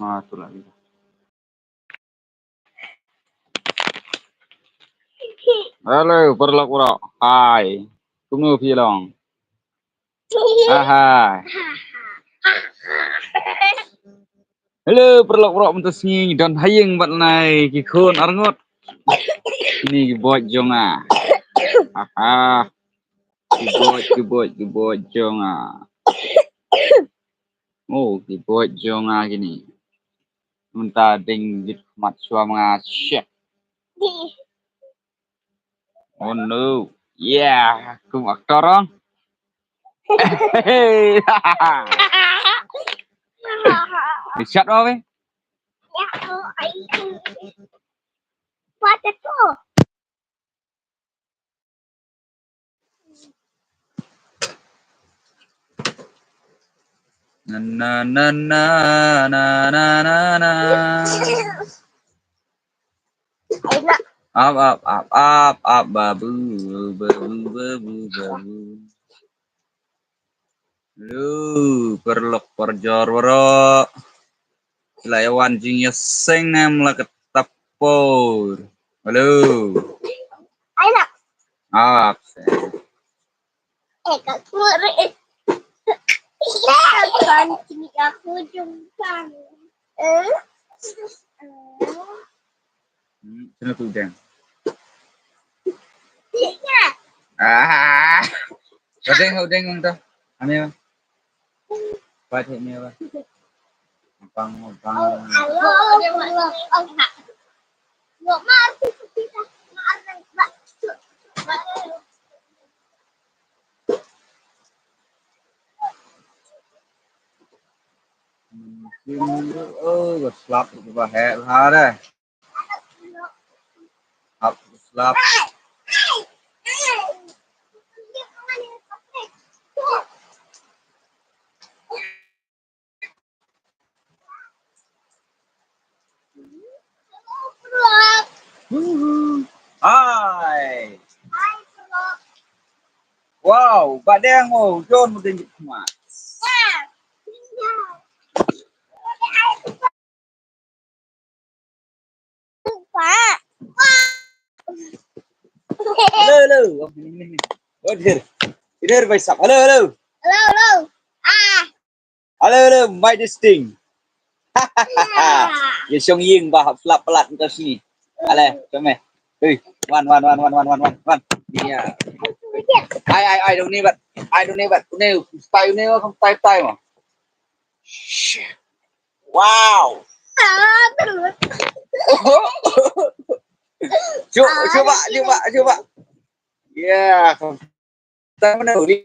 Itu lagi. Halo, perlok. Hai. Tunggu bilang. Hai. Halo, perlok mentasngi dan hayeng bat nai kikun arngot. Ini bot jonga. Aha. Kibot jonga. Oh, kibot jonga gini. Minta ding dit mat suama syek. Oh no. Yeah, kum aktorong. Hey. Disyat apa? What the fuck? Na. Up, babu. Lu perlok perjor waro. Layawan jingnya seng nem la ketapor. Halo. Anak. Up. Kak Kuri. Kan sini aku jumpa. Sino tu deng. Iya. Udeng untuk. Ano? Pati niya ba? Pang. Slap ba he ha đây. Up slap. Hai. Wow, badeng mo, John mo din kuma. Hello. Oh, here, by sap. Hello. Hello. Hello, my distinct. Ya song ying ba flap pelat ke sini. Ale, come. Hey, one. Iya. I don't need but. Uneu, style mo. Wow. Coba. Ya, kita menunggu.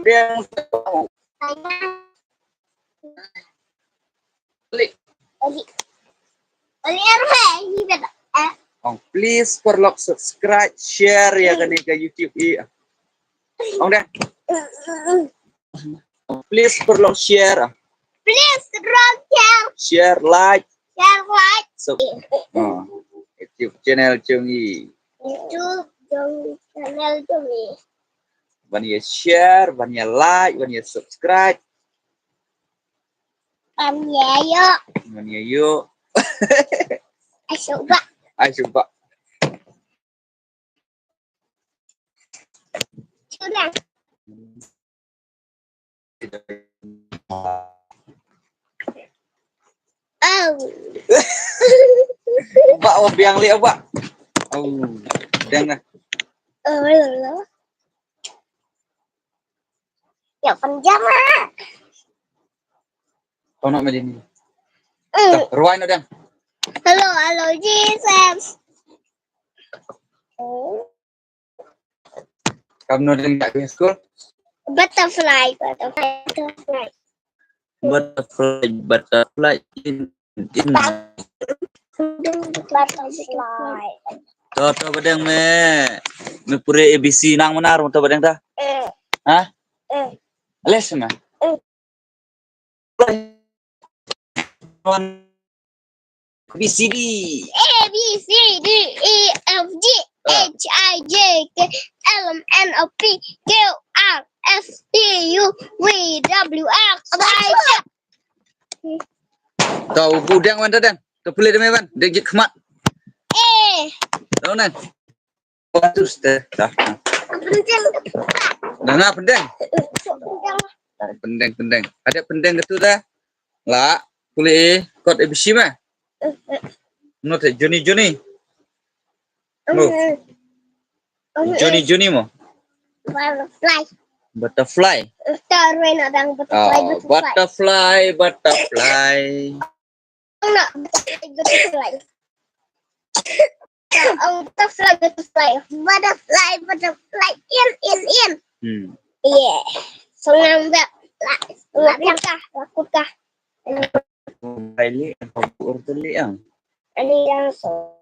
Dia please perlu subscribe, share ya kan ke YouTube iya. Deh. Please perlu share. Share, like. So, YouTube channel Jungi. Ban ya share, ban ya like, ban ya subscribe. Ban ya yuk. Ayo coba. Mbak, biang lihat, Mbak. Biang dah. Ya panjang ah. Kono medini. Ruwain udah. Hello, Jesus. Kamu udah nggak ke school? Butterfly. Butterfly in. Butterfly. Toto badang me pure ABC nang menar to badang ta? Hah? Les na. ABCD. A B C D E F G H I J K L M N O P Q R S T U V W X Y Z. Kau budang man dan. Kau boleh demi man. Dia je kemat. Tahu nan. Terus dah. Nah, pendeng. Pendeng. Ada pendeng gitu dah. Lah, boleh kod ABC mah. Not Johnny. No. Johnny mo. Butterfly. Butterfly. Taruh nadang Butterfly. Nak butterfly. Butterfly. In. Yeah. Senang tak? Lakukah. Baili, aku urut li ang. Ini yang so.